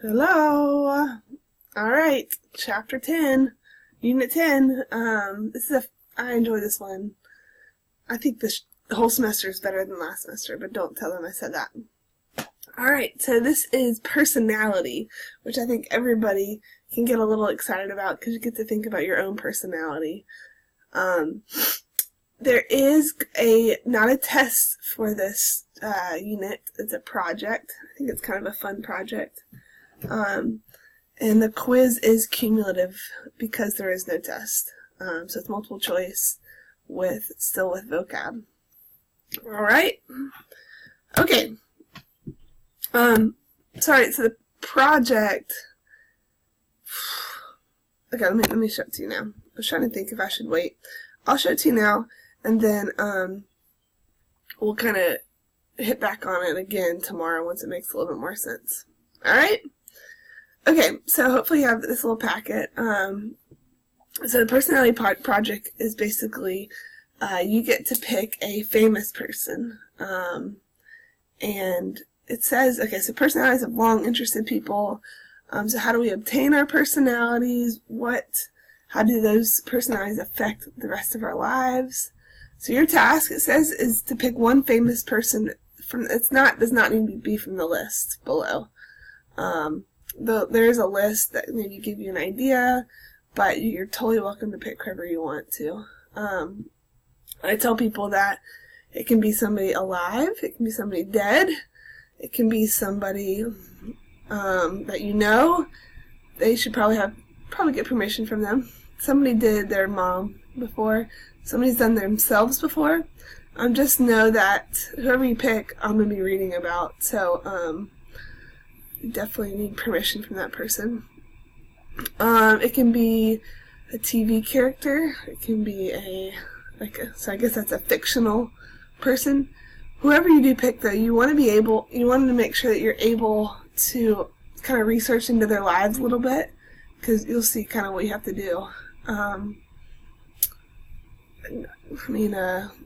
Hello. All right, chapter 10, unit 10. I enjoy this one. I think the whole semester is better than last semester, but don't tell them I said that. All right, so this is personality, which I think everybody can get a little excited about because you get to think about your own personality. There is not a test for this unit. It's a project. I think it's kind of a fun project. And the quiz is cumulative because there is no test. So it's multiple choice still with vocab. All right. Okay. Sorry. So the project. Okay, let me show it to you now. I was trying to think if I should wait. I'll show it to you now, and then we'll kind of hit back on it again tomorrow once it makes a little bit more sense. All right. Okay, so hopefully you have this little packet. So the personality project is basically you get to pick a famous person. And it says, okay, so personalities have long interested people. So how do we obtain our personalities? How do those personalities affect the rest of our lives? So your task, it says, is to pick one famous person does not need to be from the list below. There is a list that maybe give you an idea, but you're totally welcome to pick whoever you want to. I tell people that it can be somebody alive, it can be somebody dead, it can be somebody that you know. They should probably get permission from them. Somebody did their mom before. Somebody's done themselves before. Just know that whoever you pick, I'm going to be reading about. So, you definitely need permission from that person. It can be a TV character. It can be so I guess that's a fictional person. Whoever you do pick, though, you want to make sure that you're able to kind of research into their lives a little bit, because you'll see kind of what you have to do.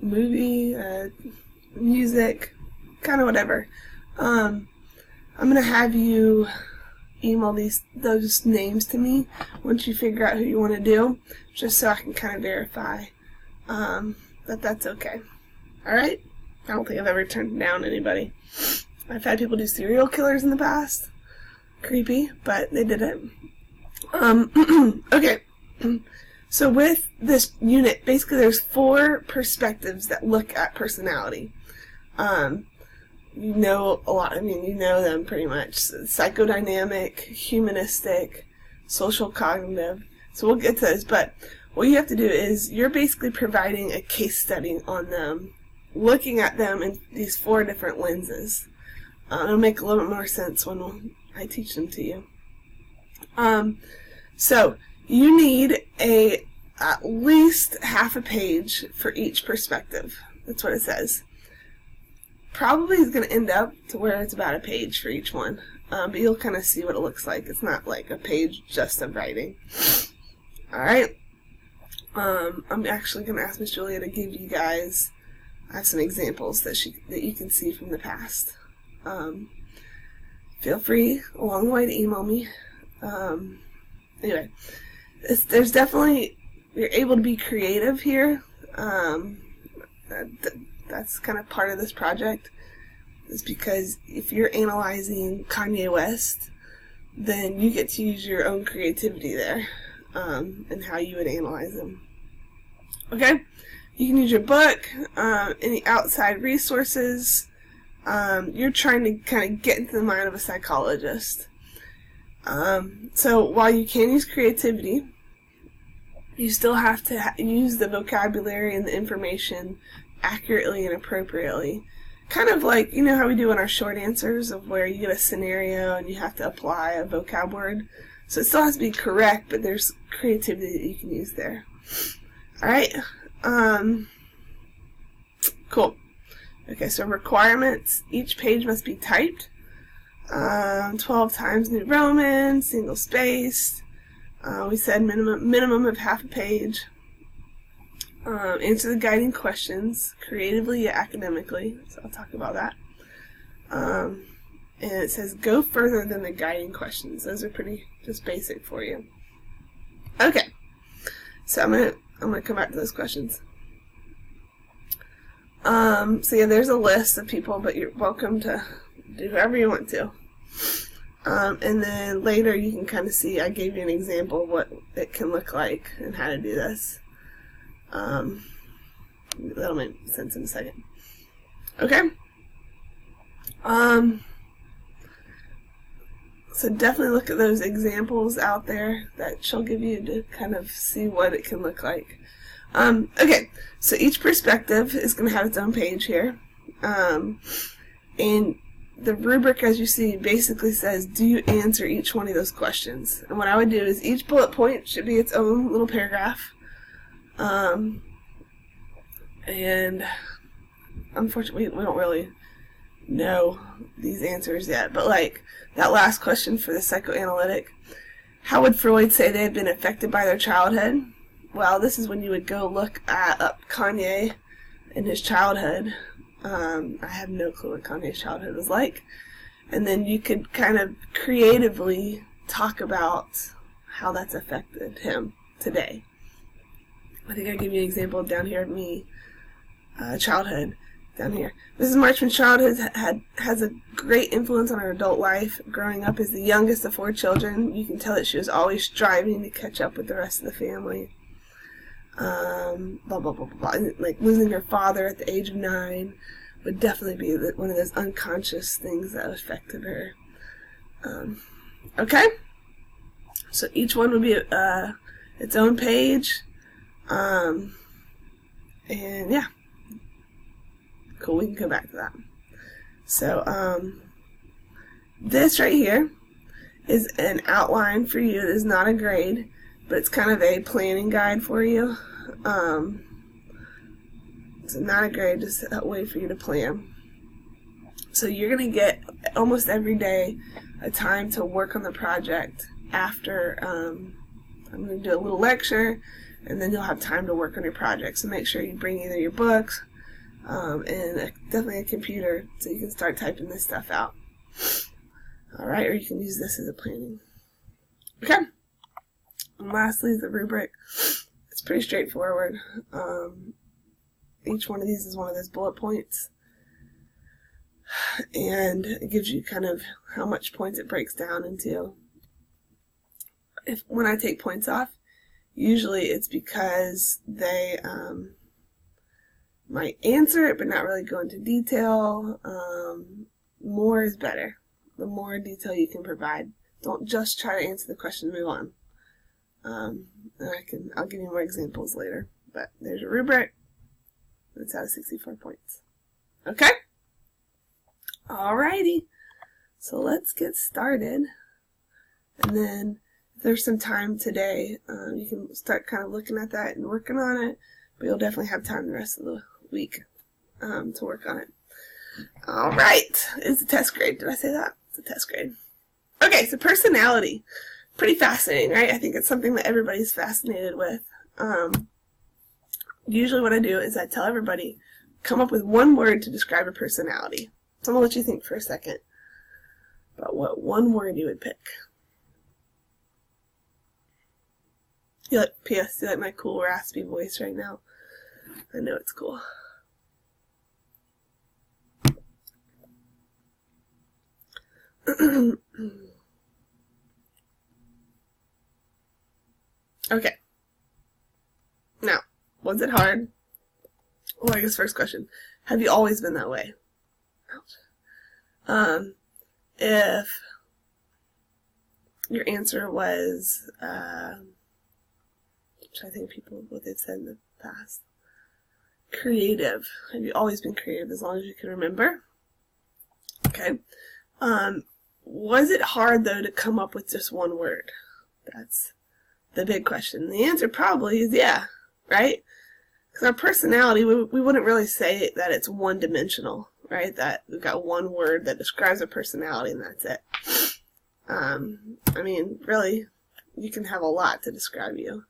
Movie, music, kind of whatever. I'm going to have you email those names to me once you figure out who you want to do, just so I can kind of verify that that's okay. Alright? I don't think I've ever turned down anybody. I've had people do serial killers in the past. Creepy, but they did it. Okay. So with this unit, basically there's 4 perspectives that look at personality. You know them pretty much. Psychodynamic, humanistic, social cognitive. So we'll get to those, but what you have to do is you're basically providing a case study on them, looking at them in these 4 different lenses. It'll make a little bit more sense when I teach them to you. So you need at least half a page for each perspective. That's what it says. Probably is going to end up to where it's about a page for each one. But you'll kind of see what it looks like. It's not like a page just of writing. Alright. I'm actually going to ask Miss Julia to give you guys, I have some examples that you can see from the past. Feel free along the way to email me. Anyway, there's definitely, you're able to be creative here. That's kind of part of this project, is because if you're analyzing Kanye West, then you get to use your own creativity there, and how you would analyze them. Okay? You can use your book, any outside resources. You're trying to kind of get into the mind of a psychologist. So while you can use creativity, you still have to use the vocabulary and the information accurately and appropriately. Kind of like, you know how we do in our short answers, of where you get a scenario and you have to apply a vocab word. So it still has to be correct, but there's creativity that you can use there. Alright. Cool. Okay, so requirements. Each page must be typed. 12 times New Roman, single spaced. We said minimum of half a page. Answer the guiding questions creatively yet academically. So I'll talk about that. And it says go further than the guiding questions. Those are pretty just basic for you. Okay, so I'm gonna come back to those questions. So yeah, there's a list of people, but you're welcome to do whoever you want to. And then later you can kind of see, I gave you an example of what it can look like and how to do this. That'll make sense in a second. Okay. So definitely look at those examples out there that she'll give you to kind of see what it can look like. Okay, so each perspective is going to have its own page here. And the rubric, as you see, basically says, do you answer each one of those questions? And what I would do is each bullet point should be its own little paragraph. And unfortunately, we don't really know these answers yet. But like that last question for the psychoanalytic, how would Freud say they had been affected by their childhood? Well, this is when you would go look up Kanye in his childhood. I have no clue what Kanye's childhood was like. And then you could kind of creatively talk about how that's affected him today. I think I'll give you an example down here of me, childhood, down here. Mrs. Marchman's childhood has a great influence on her adult life. Growing up as the youngest of 4 children, you can tell that she was always striving to catch up with the rest of the family. Blah, blah, blah, blah, blah. Like losing her father at the age of 9 would definitely be one of those unconscious things that affected her. Okay? So each one would be its own page. And yeah. Cool, we can go back to that. So, this right here is an outline for you. It is not a grade, but it's kind of a planning guide for you. So not a grade, just a way for you to plan. So you're going to get almost every day a time to work on the project after I'm going to do a little lecture, and then you'll have time to work on your project. So make sure you bring either your books and definitely a computer so you can start typing this stuff out. Alright, or you can use this as a planning. Okay. And lastly is the rubric. It's pretty straightforward. Each one of these is one of those bullet points. And it gives you kind of how much points it breaks down into. When I take points off, usually it's because they might answer it but not really go into detail. More is better. The more detail you can provide. Don't just try to answer the question and move on. And I'll give you more examples later. But there's your rubric. It's out of 64 points. Okay? Alrighty. So let's get started. And then if there's some time today, you can start kind of looking at that and working on it. But you'll definitely have time the rest of the week to work on it. Alright. It's a test grade. Did I say that? It's a test grade. Okay, so personality. Pretty fascinating, right? I think it's something that everybody's fascinated with. Usually what I do is I tell everybody, come up with one word to describe a personality. So I'm going to let you think for a second about what one word you would pick. P.S. You like my cool raspy voice right now? I know it's cool. Okay. Now, was it hard? Well, I guess first question. Have you always been that way? Ouch. If your answer was, I'm trying to think of people, what they've said in the past. Creative. Have you always been creative as long as you can remember? Okay. Was it hard, though, to come up with just one word? That's the big question. The answer probably is yeah, right? Because our personality, we wouldn't really say that it's one-dimensional, right? That we've got one word that describes our personality and that's it. I mean, really, you can have a lot to describe you.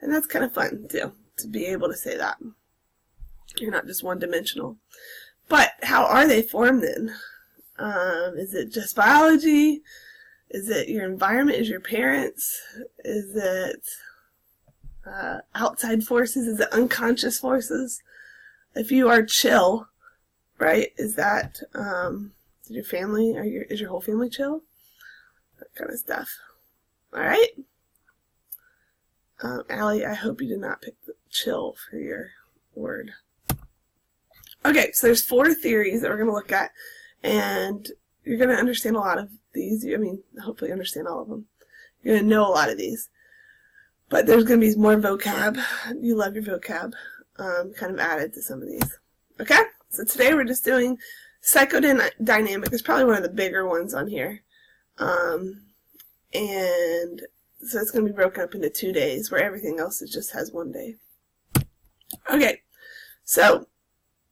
And that's kind of fun, too, to be able to say that. You're not just one-dimensional. But how are they formed, then? Is it just biology? Is it your environment? Is your parents? Is it outside forces? Is it unconscious forces? If you are chill, right, is that your family, is your whole family chill? That kind of stuff. All right? Allie, I hope you did not pick the chill for your word. Okay, so there's 4 theories that we're going to look at, and you're going to understand a lot of these. I mean, hopefully understand all of them. You're going to know a lot of these. But there's going to be more vocab. You love your vocab. Kind of added to some of these. Okay? So today we're just doing psychodynamic. It's probably one of the bigger ones on here. And so it's going to be broken up into 2 days, where everything else just has 1 day. Okay, so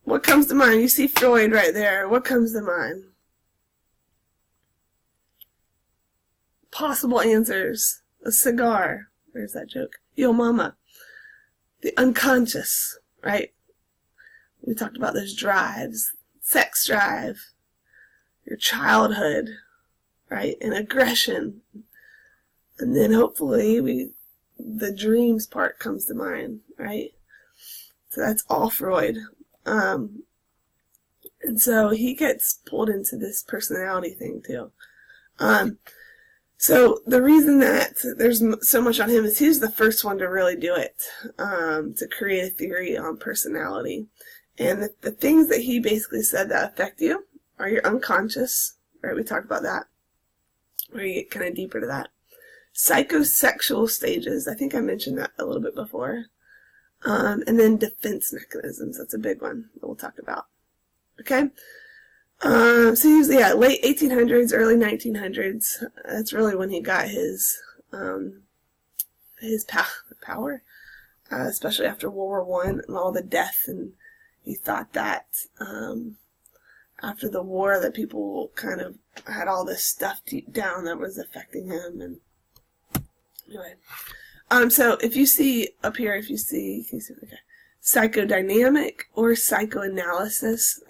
what comes to mind? You see Freud right there. What comes to mind? Possible answers. A cigar. There's that joke. Yo mama. The unconscious, right? We talked about those drives. Sex drive. Your childhood, right? And aggression. And then hopefully the dreams part comes to mind, right? So that's all Freud. And so he gets pulled into this personality thing too. So the reason that there's so much on him is he was the first one to really do it, to create a theory on personality. And the things that he basically said that affect you are your unconscious, right? We talked about that. Where you get kind of deeper to that. Psychosexual stages. I think I mentioned that a little bit before. And then defense mechanisms. That's a big one that we'll talk about. Okay? So he was, late 1800s, early 1900s. That's really when he got his power, especially after World War I and all the death. And he thought that after the war that people kind of had all this stuff deep down that was affecting him. And anyway, so if you see up here, can you see, okay, psychodynamic or psychoanalysis,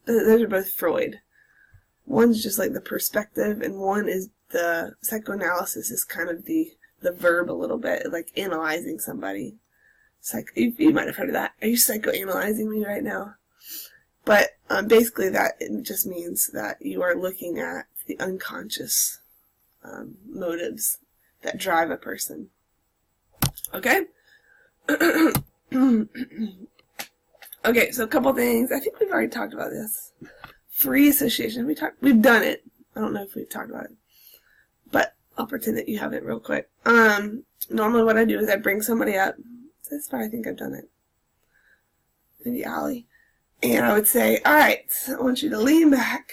those are both Freud. One's just like the perspective, and one is the psychoanalysis is kind of the verb a little bit, like analyzing somebody. You might have heard of that. Are you psychoanalyzing me right now? But basically that it just means that you are looking at the unconscious motives that drive a person. Okay? Okay, so a couple things. I think we've already talked about this. Free association. We've done it. I don't know if we've talked about it. But I'll pretend that you haven't real quick. Normally what I do is I bring somebody up. This far I think I've done it. Maybe Allie. And I would say, alright, I want you to lean back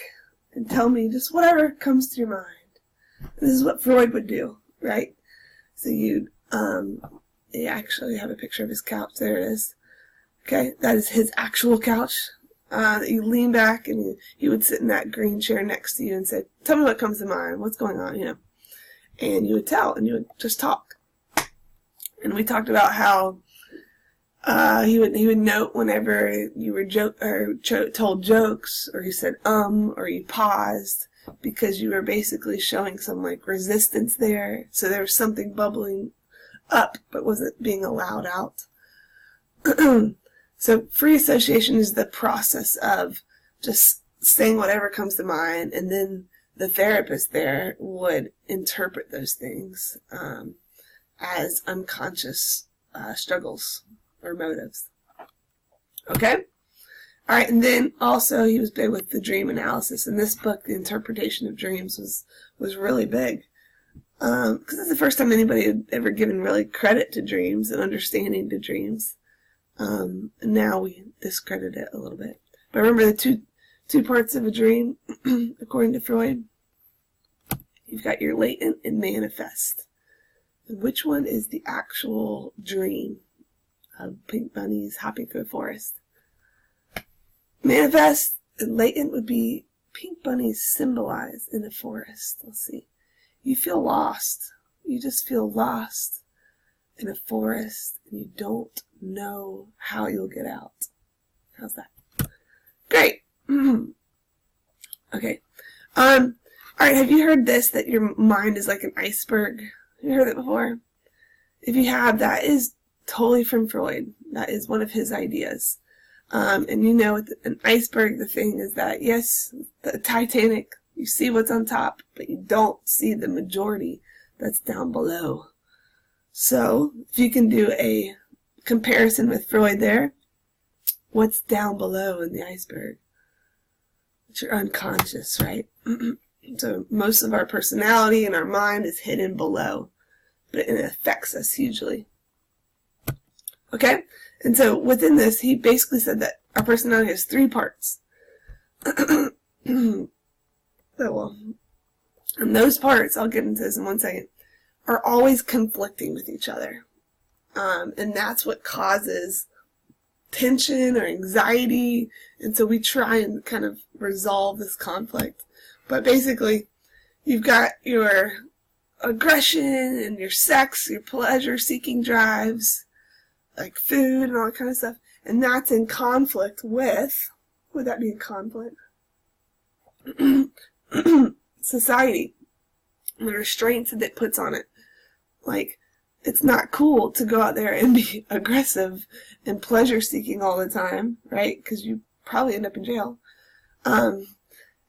and tell me just whatever comes to your mind. And this is what Freud would do, right? So you actually have a picture of his couch. There it is. Okay, that is his actual couch. You lean back and he would sit in that green chair next to you and say, tell me what comes to mind, what's going on, And you would tell, and you would just talk. And we talked about how he would note whenever you were told jokes, or you said or you paused, because you were basically showing some like resistance there. So there was something bubbling up but wasn't being allowed out. So free association is the process of just saying whatever comes to mind, and then the therapist there would interpret those things as unconscious struggles or motives. Okay? All right, and then also he was big with the dream analysis. In this book, the interpretation of dreams was really big. Because it's the first time anybody had ever given really credit to dreams and understanding to dreams. And now we discredit it a little bit. But remember the two parts of a dream, according to Freud? You've got your latent and manifest. And which one is the actual dream of pink bunnies hopping through a forest? Manifest and latent would be pink bunnies symbolized in a forest. Let's see. You feel lost. You just feel lost in a forest, and you don't know how you'll get out. How's that? Great. Okay. Alright, have you heard this, that your mind is like an iceberg? Have you heard that before? If you have, that is totally from Freud. That is one of his ideas. And you know, with an iceberg, the thing is that, yes, the Titanic, you see what's on top, but you don't see the majority that's down below. So, if you can do a comparison with Freud there, what's down below in the iceberg? It's your unconscious, right? So most of our personality and our mind is hidden below, but it affects us hugely. Okay? And so within this, he basically said that our personality has 3 parts. And those parts, I'll get into this in one second, are always conflicting with each other. And that's what causes tension or anxiety. And so we try and kind of resolve this conflict. But basically, you've got your aggression and your sex, your pleasure-seeking drives, like food and all that kind of stuff. And that's in conflict with, would that be in conflict? Society. And the restraints that it puts on it. Like, it's not cool to go out there and be aggressive and pleasure-seeking all the time, right? Because you probably end up in jail.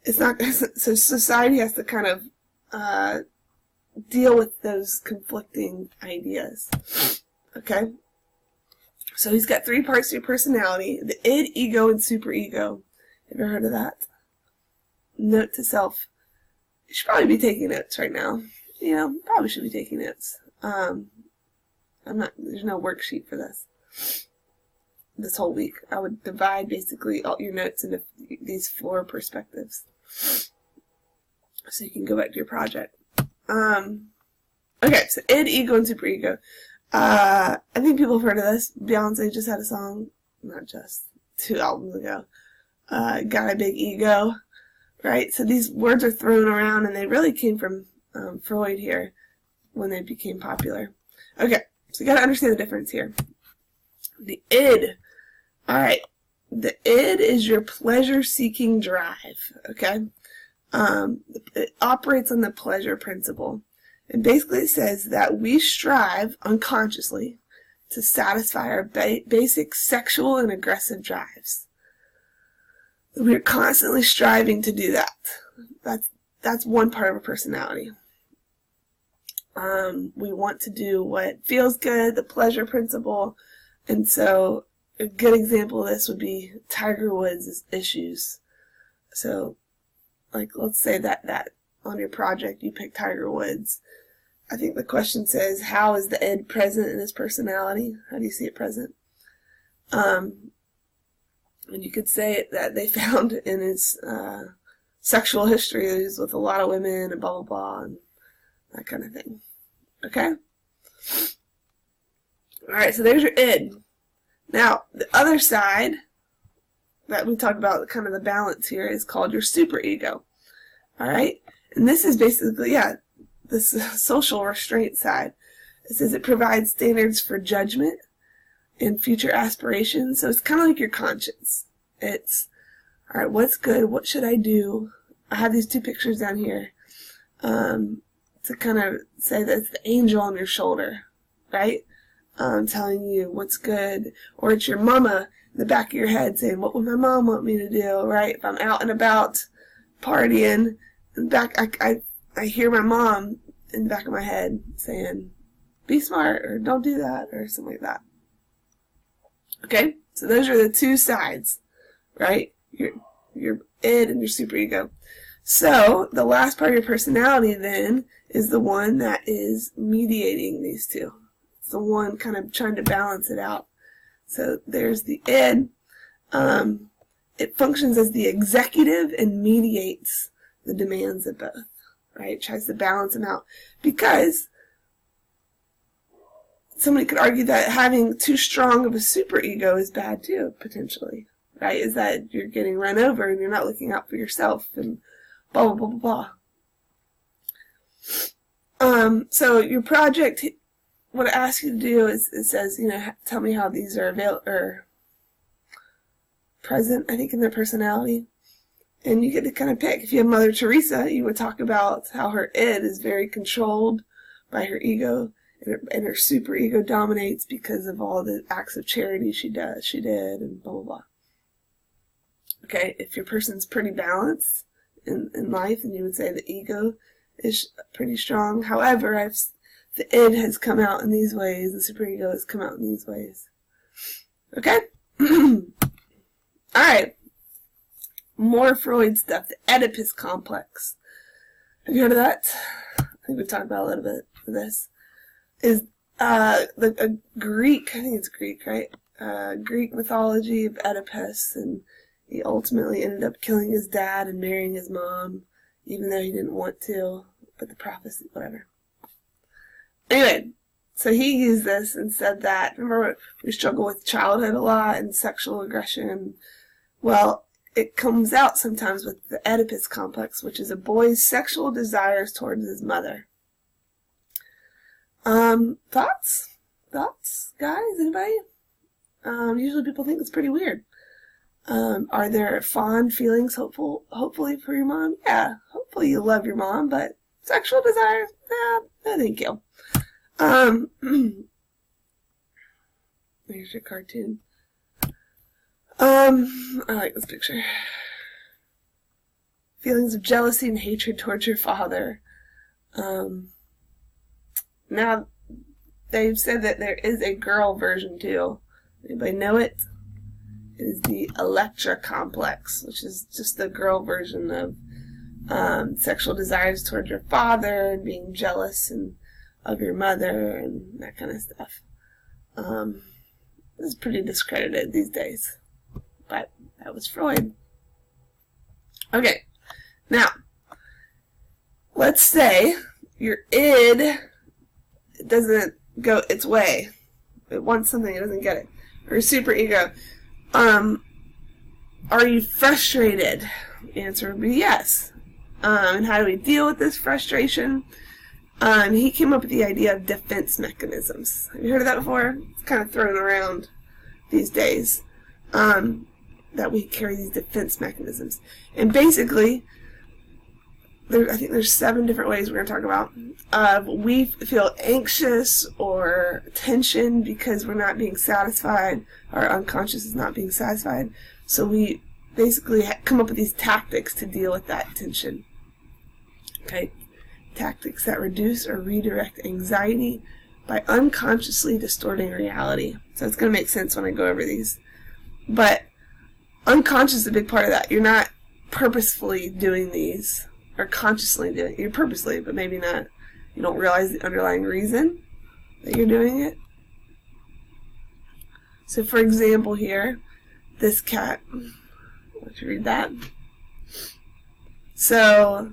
It's not, so society has to kind of deal with those conflicting ideas. Okay? So he's got 3 parts to your personality: the id, ego, and superego. Have you ever heard of that? Note to self. You should probably be taking notes right now. You know, probably should be taking notes. There's no worksheet for this whole week. I would divide basically all your notes into these 4 perspectives, so you can go back to your project. Okay, so id, ego, and superego. I think people have heard of this. Beyonce just had a song, not just, 2 albums ago. Got a big ego, right? So these words are thrown around, and they really came from Freud here when they became popular. Okay, so you got to understand the difference here. The id. Alright, the id is your pleasure-seeking drive, okay? It operates on the pleasure principle. And basically it says that we strive unconsciously to satisfy our basic sexual and aggressive drives. We're constantly striving to do that. That's one part of our personality. We want to do what feels good, the pleasure principle. And so a good example of this would be Tiger Woods' issues. So, like, let's say that on your project you pick Tiger Woods. I think the question says, how is the id present in his personality? How do you see it present? And you could say that they found in his sexual history that he's with a lot of women and blah, blah, blah, and that kind of thing. Okay? Alright, so there's your id. Now, the other side that we talk about, kind of the balance here, is called your superego. Alright? And this is basically, this social restraint side. It says it provides standards for judgment and future aspirations. So it's kind of like your conscience. It's, alright, what's good? What should I do? I have these 2 pictures down here to kind of say that it's the angel on your shoulder, right? Telling you what's good. Or it's your mama in the back of your head saying, what would my mom want me to do, right? If I'm out and about partying, in back, I hear my mom in the back of my head saying, be smart, or don't do that, or something like that. Okay? So those are the 2 sides, right? Your id and your superego. So the last part of your personality then is the one that is mediating these 2. It's the one kind of trying to balance it out. So there's the id. It functions as the executive and mediates the demands of both, right? It tries to balance them out, because somebody could argue that having too strong of a superego is bad too, potentially, right? Is that you're getting run over and you're not looking out for yourself and blah, blah, blah, blah, blah. So your project, what it asks you to do is, it says, tell me how these are present, I think, in their personality. And you get to kind of pick. If you have Mother Teresa, you would talk about how her id is very controlled by her ego, and her super ego dominates because of all the acts of charity she did, and blah, blah, blah. Okay, if your person's pretty balanced in life, then you would say the ego is pretty strong. However, the id has come out in these ways, the super ego has come out in these ways. Okay? Alright. More Freud stuff, the Oedipus complex. Have you heard of that? I think we've talked about a little bit of this. Is the Greek, I think it's Greek, right? Greek mythology of Oedipus, and he ultimately ended up killing his dad and marrying his mom, even though he didn't want to, but the prophecy, whatever. Anyway, so he used this and said that, remember, we struggle with childhood a lot and sexual aggression. Well, it comes out sometimes with the Oedipus complex, which is a boy's sexual desires towards his mother. Thoughts? Thoughts, guys? Anybody? Usually people think it's pretty weird. Are there fond feelings, hopefully for your mom? Yeah, hopefully you love your mom, but sexual desires? No thank you. Here's your cartoon. I like this picture. Feelings of jealousy and hatred towards your father. Now, they've said that there is a girl version too. Anybody know it? It is the Electra complex, which is just the girl version of sexual desires towards your father and being jealous and of your mother and that kind of stuff. This is pretty discredited these days. But that was Freud. Okay, now, let's say your id doesn't go its way. It wants something, it doesn't get it. Or your super ego. Are you frustrated? The answer would be yes. And how do we deal with this frustration? He came up with the idea of defense mechanisms. Have you heard of that before? It's kind of thrown around these days. That we carry these defense mechanisms. And basically, I think there's 7 different ways we're going to talk about. We feel anxious or tension because we're not being satisfied. Our unconscious is not being satisfied. So we basically come up with these tactics to deal with that tension. Okay? Tactics that reduce or redirect anxiety by unconsciously distorting reality. So it's going to make sense when I go over these. But unconscious is a big part of that. You're not purposefully doing these, or consciously doing it. You're purposely, but maybe not. You don't realize the underlying reason that you're doing it. So for example here, this cat. Let's read that. So,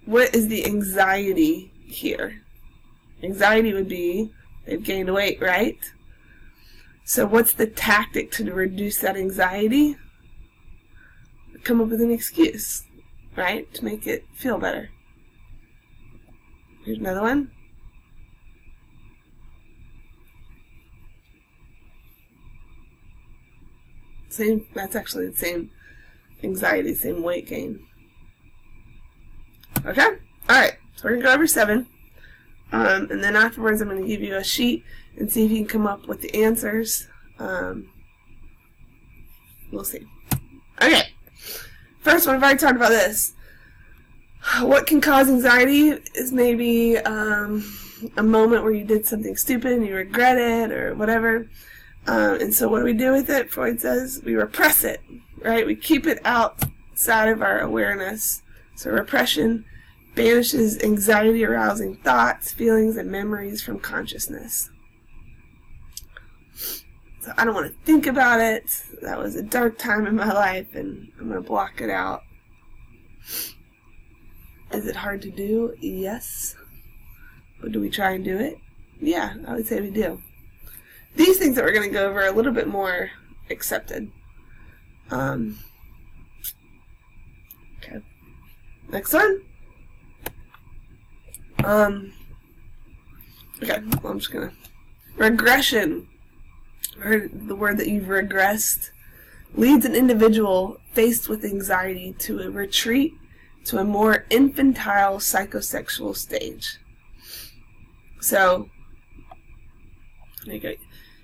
what is the anxiety here? Anxiety would be, they've gained weight, right? So what's the tactic to reduce that anxiety? Come up with an excuse, right? To make it feel better. Here's another one. That's actually the same anxiety, same weight gain. Okay? Alright, so we're going to go over 7. And then afterwards I'm going to give you a sheet and see if you can come up with the answers. We'll see. Okay. First one, I've already talked about this. What can cause anxiety is maybe a moment where you did something stupid and you regret it or whatever. And so what do we do with it? Freud says we repress it, right? We keep it outside of our awareness. So repression banishes anxiety-arousing thoughts, feelings, and memories from consciousness. So I don't want to think about it. That was a dark time in my life, and I'm going to block it out. Is it hard to do? Yes. But do we try and do it? Yeah, I would say we do. These things that we're going to go over are a little bit more accepted. Okay. Next one. Okay, well, I'm just going to... Regression. Heard the word that you've regressed. leads an individual faced with anxiety to a retreat to a more infantile psychosexual stage. So, there you go.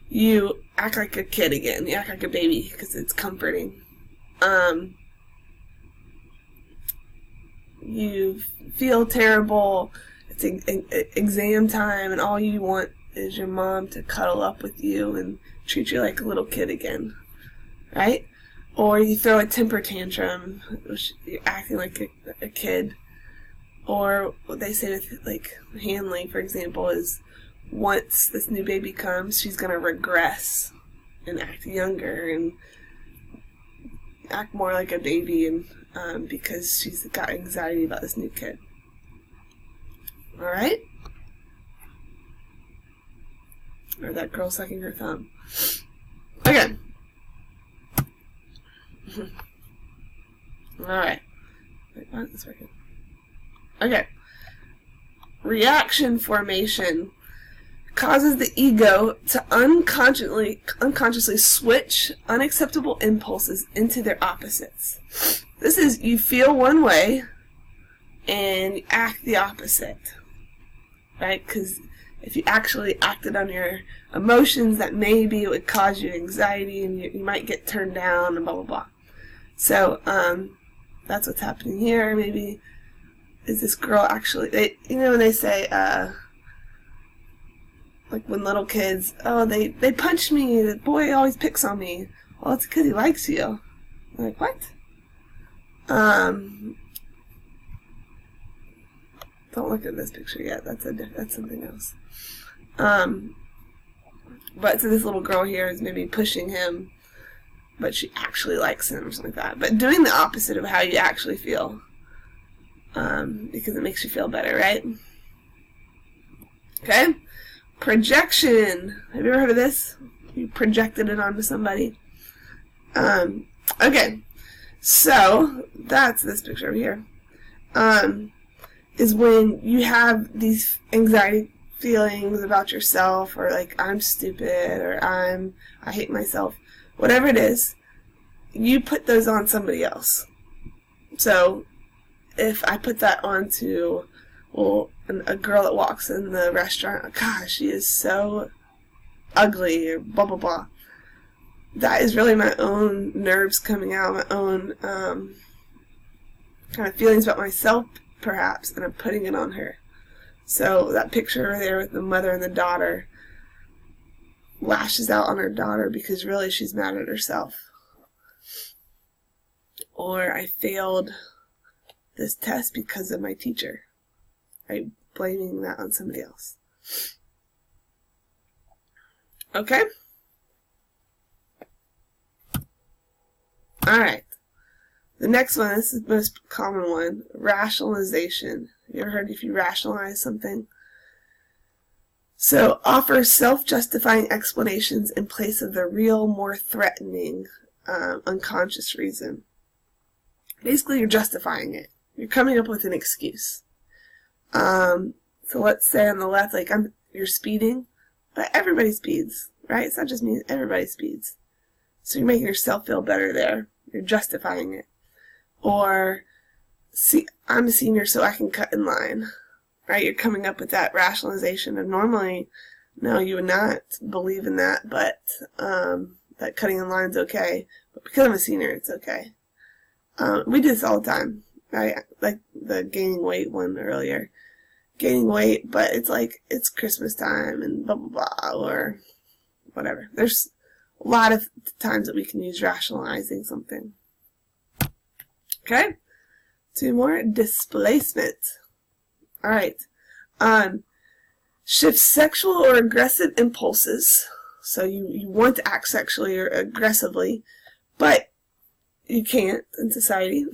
You act like a kid again. You act like a baby because it's comforting. You feel terrible. It's exam time, and all you want is your mom to cuddle up with you and treat you like a little kid again, right? Or you throw a temper tantrum, which you're acting like a kid. Or what they say with, like, Hanley, for example, is once this new baby comes, she's going to regress and act younger and act more like a baby, and because she's got anxiety about this new kid. Alright? Or that girl sucking her thumb. Okay. Alright. Wait, what? It's working. Okay. Reaction formation causes the ego to unconsciously switch unacceptable impulses into their opposites. This is, you feel one way and you act the opposite, right? Because if you actually acted on your emotions, that maybe it would cause you anxiety and you might get turned down and blah, blah, blah. So, that's what's happening here. Maybe is this girl actually, when they say, like when little kids, oh, they punched me, the boy always picks on me. Well, it's because he likes you. I'm like, what? Don't look at this picture yet. That's something else. But so this little girl here is maybe pushing him, but she actually likes him or something like that. But doing the opposite of how you actually feel, because it makes you feel better, right? Okay? Projection. Have you ever heard of this? You projected it onto somebody. Okay. So, that's this picture over here. Is when you have these anxiety feelings about yourself, or like, I'm stupid, or I hate myself. Whatever it is, you put those on somebody else. So, if I put that onto, well, a girl that walks in the restaurant, gosh, she is so ugly, or blah, blah, blah. That is really my own nerves coming out, my own kind of feelings about myself, perhaps, and I'm putting it on her. So that picture over there with the mother and the daughter lashes out on her daughter because really she's mad at herself. Or I failed this test because of my teacher. Right? Blaming that on somebody else. Okay? Alright. The next one, this is the most common one, rationalization. Have you ever heard if you rationalize something? So, offer self-justifying explanations in place of the real, more threatening, unconscious reason. Basically, you're justifying it. You're coming up with an excuse. So let's say on the left, like, you're speeding, but everybody speeds, right? It's not just me, everybody speeds. So you're making yourself feel better there. You're justifying it. Or, see, I'm a senior, so I can cut in line, right? You're coming up with that rationalization of normally, no, you would not believe in that, but that cutting in line's okay. But because I'm a senior, it's okay. We do this all the time, right? Like the gaining weight one earlier. Gaining weight, but it's like, it's Christmas time and blah, blah, blah, or whatever. There's a lot of times that we can use rationalizing something. Okay? 2 more. Displacement. Alright. Shift sexual or aggressive impulses. So you want to act sexually or aggressively, but you can't in society.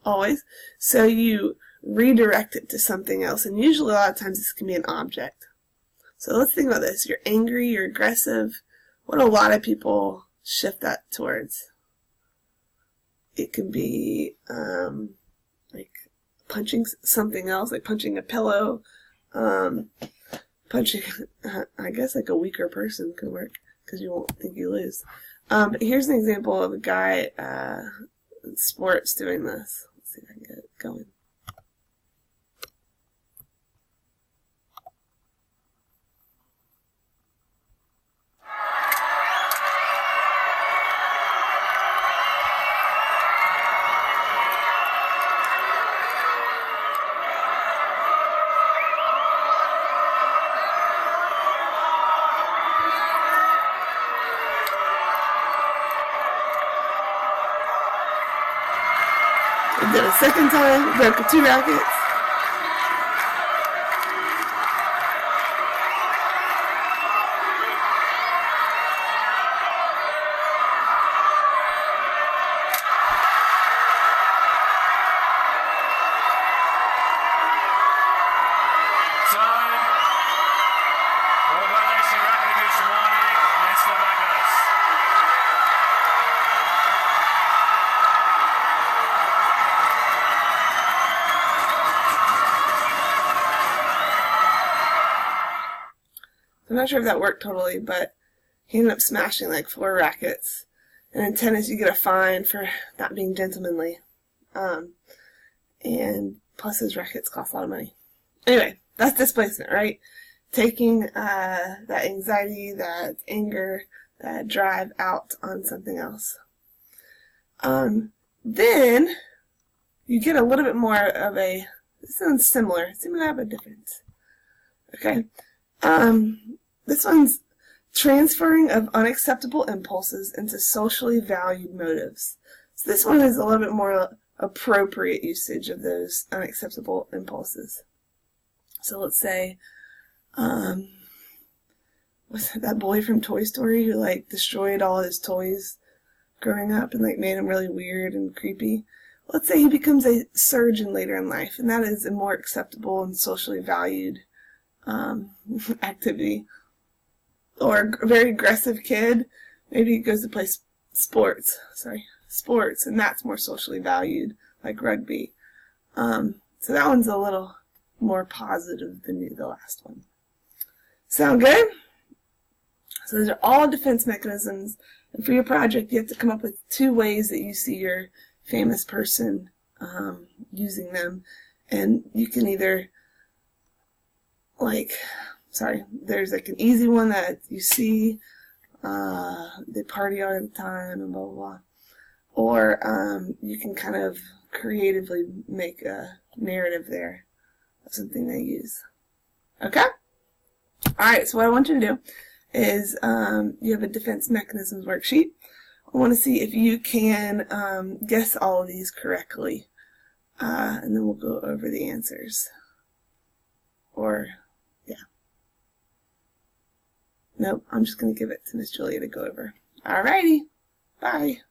Always. So you redirect it to something else. And usually a lot of times this can be an object. So let's think about this. You're angry, you're aggressive. What a lot of people shift that towards. It can be like punching something else, like punching a pillow, punching, I guess like a weaker person could work because you won't think you lose. But here's an example of a guy in sports doing this. Let's see if I can get it going. We did a second time, broke 2 rackets. I'm not sure if that worked totally, but he ended up smashing like 4 rackets. And in tennis, you get a fine for not being gentlemanly. And plus his rackets cost a lot of money. Anyway, that's displacement, right? Taking that anxiety, that anger, that drive out on something else. Then you get a little bit more of a, this sounds similar, seem to have a difference. Okay. This one's transferring of unacceptable impulses into socially valued motives. So this one is a little bit more appropriate usage of those unacceptable impulses. So let's say, what's that boy from Toy Story who like destroyed all his toys growing up and like made him really weird and creepy? Let's say he becomes a surgeon later in life, and that is a more acceptable and socially valued activity. Or a very aggressive kid, maybe he goes to play sports, and that's more socially valued, like rugby. So that one's a little more positive than the last one. Sound good? So those are all defense mechanisms, and for your project you have to come up with 2 ways that you see your famous person using them, and you can either there's like an easy one that you see, they party all the time and blah, blah, blah. Or you can kind of creatively make a narrative there of something they use. Okay? Alright, so what I want you to do is you have a defense mechanisms worksheet. I want to see if you can guess all of these correctly. And then we'll go over the answers. Or, yeah. Nope, I'm just going to give it to Miss Julia to go over. Alrighty. Bye.